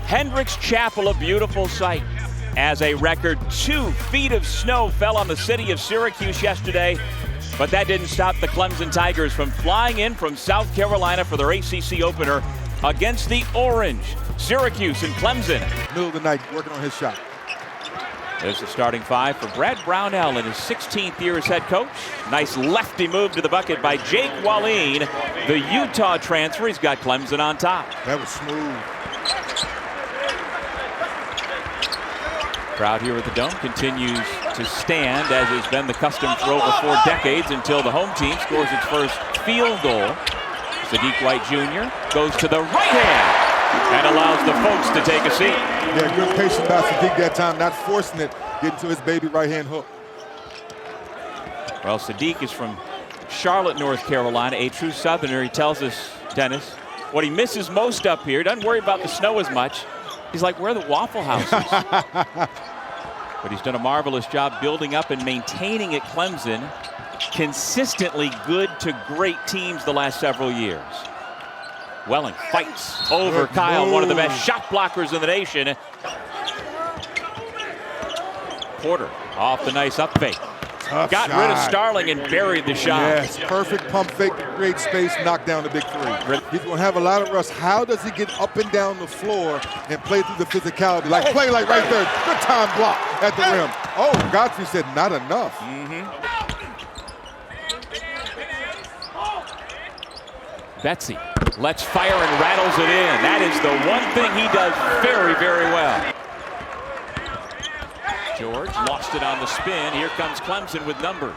Hendricks Chapel, a beautiful sight, as a record 2 feet of snow fell on the city of Syracuse yesterday. But that didn't stop the Clemson Tigers from flying in from South Carolina for their ACC opener against the Orange. Syracuse and Clemson. Middle of the night, working on his shot. There's the starting five for Brad Brownell in his 16th year as head coach. Nice lefty move to the bucket by Jake Walleen, the Utah transfer. He's got Clemson on top. That was smooth. Crowd here at the Dome continues to stand, as has been the custom for over 4 decades, until the home team scores its first field goal. Sadiq White Jr. goes to the right hand and allows the folks to take a seat. Yeah, good patience by Sadiq that time, not forcing it, getting to his baby right-hand hook. Well, Sadiq is from Charlotte, North Carolina, a true Southerner. He tells us, Dennis, what he misses most up here, doesn't worry about the snow as much. He's like, where are the Waffle Houses? But he's done a marvelous job building up and maintaining at Clemson consistently good to great teams the last several years. Welling fights over Kyle, one of the best shot blockers in the nation. Porter off the nice up fake. Got rid of Starling and buried the shot. Yes, perfect pump fake, great space, knock down the big three. He's going to have a lot of rust. How does he get up and down the floor and play through the physicality? Like play like right there, good time block at the rim. Oh, Godfrey said not enough. Betsy lets fire and rattles it in. That is the one thing he does very, very well. George lost it on the spin. Here comes Clemson with numbers.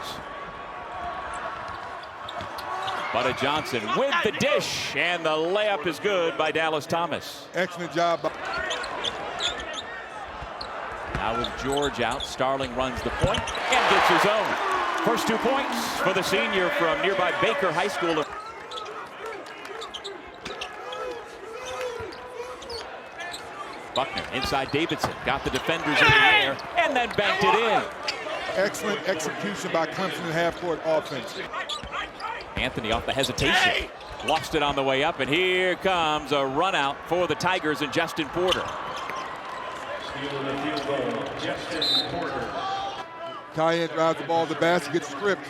Butta Johnson with the dish, and the layup is good by Dallas Thomas. Excellent job. Now with George out, Starling runs the point and gets his own. First 2 points for the senior from nearby Baker High School. Buckner inside Davidson, got the defenders in the air, and then banked it in. Excellent execution by Clemson in half-court offense. Anthony off the hesitation, lost it on the way up, and here comes a run out for the Tigers and Justin Porter. Cayenne drives the ball to the basket, gets stripped,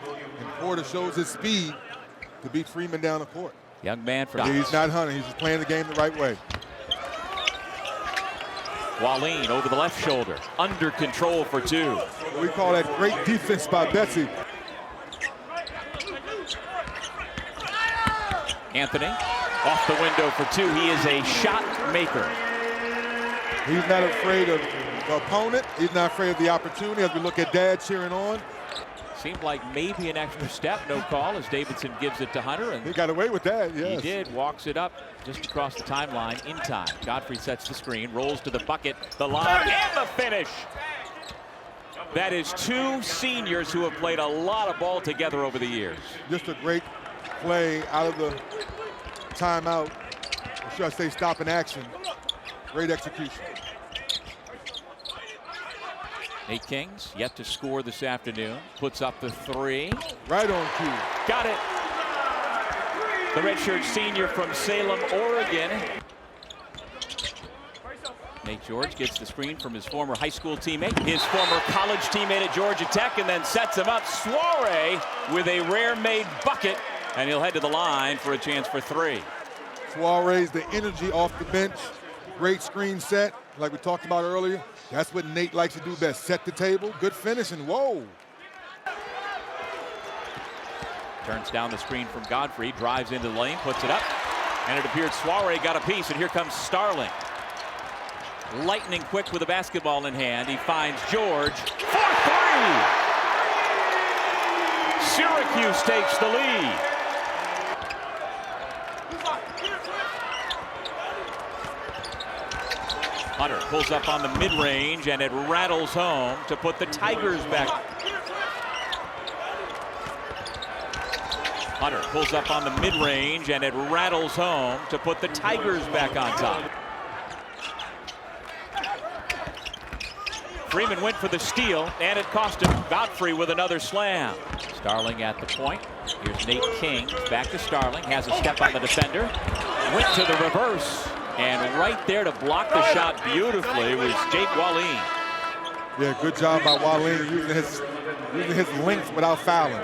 and Porter shows his speed to beat Freeman down the court. Young man from He's not hunting, he's just playing the game the right way. Walleen over the left shoulder, under control for 2. We call that great defense by Betsy. Anthony off the window for 2. He is a shot maker. He's not afraid of the opponent. He's not afraid of the opportunity as we look at Dad cheering on. Seemed like maybe an extra step, no call, as Davidson gives it to Hunter. And he got away with that, yes. He did, walks it up just across the timeline in time. Godfrey sets the screen, rolls to the bucket, the line, and the finish. That is 2 seniors who have played a lot of ball together over the years. Just a great play out of the timeout. Or should I say stop in action. Great execution. Nate Kings yet to score this afternoon. Puts up the 3. Right on cue. Got it. The redshirt senior from Salem, Oregon. Nate George gets the screen from his former high school teammate, his former college teammate at Georgia Tech, and then sets him up. Soiree with a rare-made bucket, and he'll head to the line for a chance for 3. Soiree's the energy off the bench. Great screen set, like we talked about earlier. That's what Nate likes to do best. Set the table, good finish, and whoa. Turns down the screen from Godfrey, drives into the lane, puts it up, and it appeared Soiree got a piece, and here comes Starling. Lightning quick with the basketball in hand. He finds George for 3. Syracuse takes the lead. Hunter pulls up on the mid-range, and it rattles home to put the Tigers back. Hunter pulls up on the mid-range, and it rattles home to put the Tigers back on top. Freeman went for the steal, and it cost him. Godfrey with another slam. Starling at the point. Here's Nate King, back to Starling, has a step on the defender. Went to the reverse, And right there to block the shot beautifully was Jake Wallin. Yeah, good job by Wallin using his length without fouling.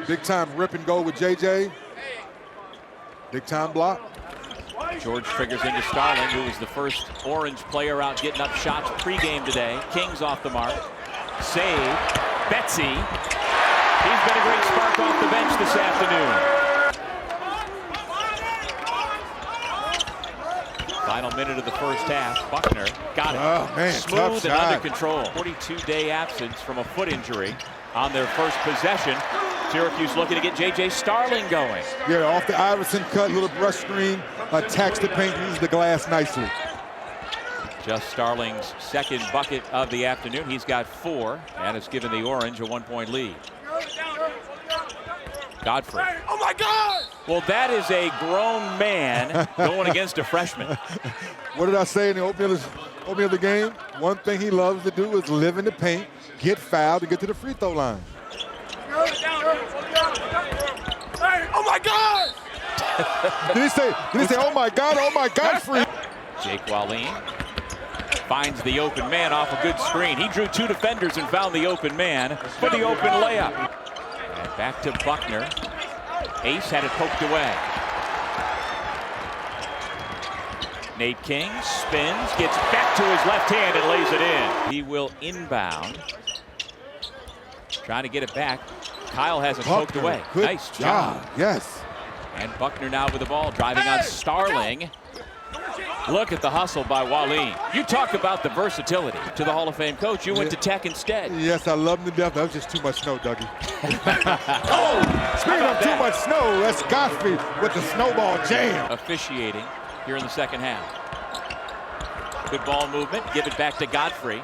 Big time rip and go with JJ. Big time block. George triggers into Starling, who was the first Orange player out getting up shots pregame today. King's off the mark. Save. Betsy. He's been a great spark off the bench this afternoon. Final minute of the first half. Buckner got it. Oh, man, smooth and shot. under control. 42-day absence from a foot injury on their first possession. Syracuse looking to get J.J. Starling going. Yeah, off the Iverson cut, little brush screen, attacks the paint, uses the glass nicely. Just Starling's second bucket of the afternoon. He's got 4, and it's given the Orange a 1-point lead. Godfrey. Oh my God! Well, that is a grown man going against a freshman. What did I say in the opening of the game? One thing he loves to do is live in the paint, get fouled, and get to the free throw line. Oh my God! Did he say, oh my God, Godfrey? Jake Wallin finds the open man off a good screen. He drew 2 defenders and found the open man for the open layup. And back to Buckner. Ace had it poked away. Nate King spins, gets back to his left hand and lays it in. He will inbound. Trying to get it back. Kyle has it poked away. Good Nice job. Yes. And Buckner now with the ball, driving on Starling. Look at the hustle by Wallin. You talk about the versatility. To the Hall of Fame coach, you went to Tech instead. Yes, I love him to death. That was just too much snow, Dougie. Oh, speaking of too much snow, that's Godfrey with the snowball jam. Officiating here in the second half. Good ball movement. Give it back to Godfrey.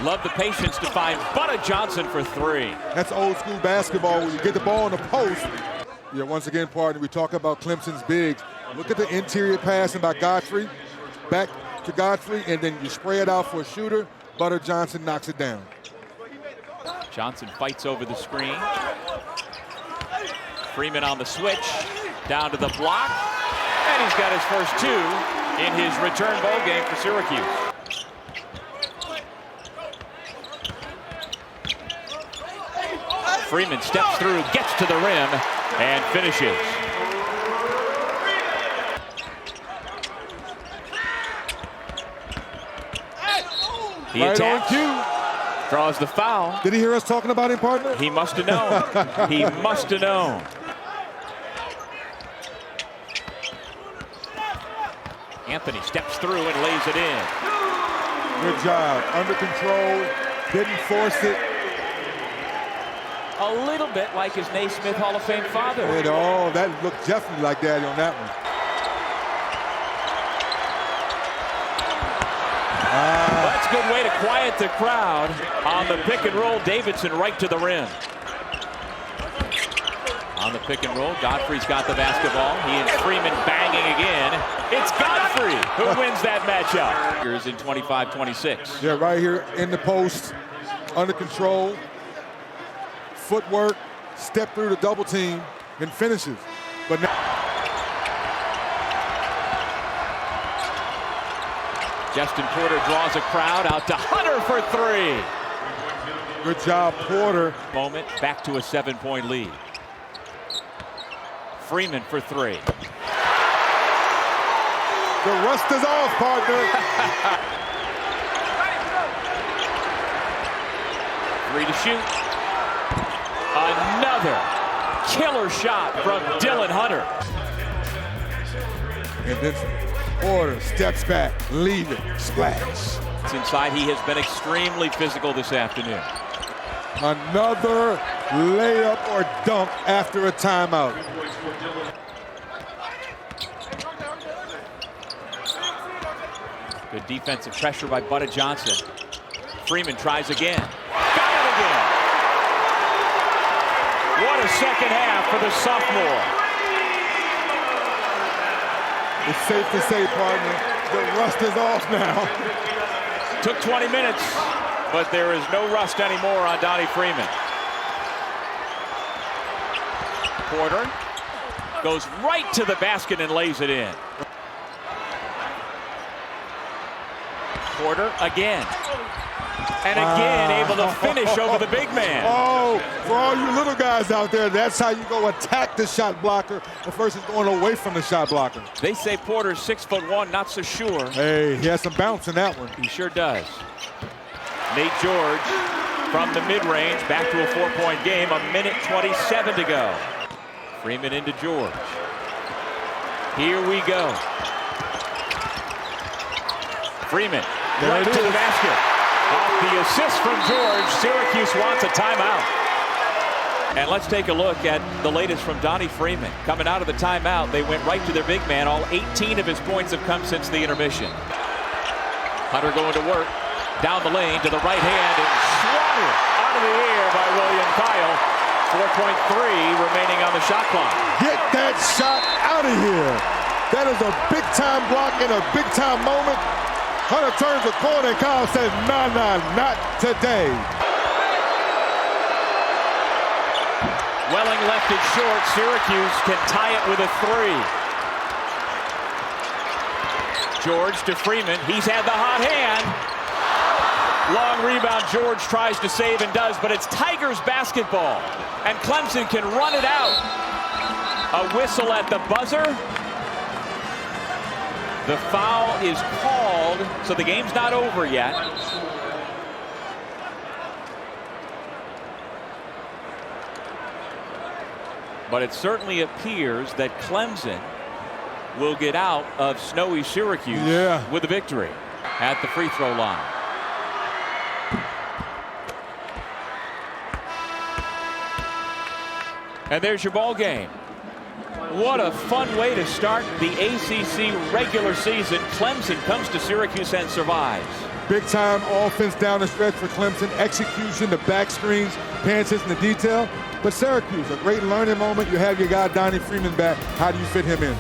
Love the patience to find Butta Johnson for 3. That's old school basketball when you get the ball in the post. Yeah, once again, partner, we talk about Clemson's bigs. Look at the interior passing by Godfrey. Back to Godfrey, and then you spray it out for a shooter. Butta Johnson knocks it down. Johnson fights over the screen. Freeman on the switch. Down to the block. And he's got his first 2 in his return bowl game for Syracuse. Freeman steps through, gets to the rim, and finishes. He attacks, draws the foul. Did he hear us talking about him, partner? He must have known. He must have known. Anthony steps through and lays it in. Good job. Under control. Didn't force it. A little bit like his Naismith Hall of Fame father. Oh, that looked definitely like Daddy on that one. That's a good way to quiet the crowd on the pick and roll. Davidson right to the rim. On the pick and roll, Godfrey's got the basketball. He and Freeman banging again. It's Godfrey who wins that matchup. Here's in 25-26. Yeah, right here in the post, under control. Footwork, step through the double team, and finishes. But now Justin Porter draws a crowd out to Hunter for 3. good job, Porter. Moment, back to a 7-point lead. Freeman for 3. The rust is off, partner. 3 to shoot. Another killer shot from Dylan Hunter. And then Porter steps back, leave it, splash. It's inside. He has been extremely physical this afternoon. Another layup or dunk after a timeout. Good defensive pressure by Butta Johnson. Freeman tries again. Got it again. What a second half for the sophomore. It's safe to say, partner, the rust is off now. Took 20 minutes, but there is no rust anymore on Donnie Freeman. Porter Goes right to the basket and lays it in. Porter again. And again able to finish over the big man. Oh, for all you little guys out there, that's how you go attack the shot blocker versus going away from the shot blocker. They say Porter's 6'1", not so sure. Hey, he has some bounce in that one. He sure does. Nate George from the mid-range, back to a 4-point game, 1:27 to go. Freeman into George. Here we go. Freeman right to the basket. Off the assist from George, Syracuse wants a timeout. And let's take a look at the latest from Donnie Freeman. Coming out of the timeout, they went right to their big man. All 18 of his points have come since the intermission. Hunter going to work. Down the lane to the right hand and swatted out of the air by William Kyle. 4.3 remaining on the shot clock. Get that shot out of here. That is a big-time block in a big-time moment. Hunter turns the corner and Kyle says, nah, not today. Welling left it short. Syracuse can tie it with a 3. George to Freeman. He's had the hot hand. Long rebound. George tries to save and does, but it's Tigers basketball. And Clemson can run it out. A whistle at the buzzer. The foul is called, so the game's not over yet. But it certainly appears that Clemson will get out of snowy Syracuse with a victory at the free throw line. And there's your ball game. What a fun way to start the ACC regular season. Clemson comes to Syracuse and survives. Big time offense down the stretch for Clemson. Execution, the back screens, paying attention to detail. But Syracuse, a great learning moment. You have your guy Donnie Freeman back. How do you fit him in?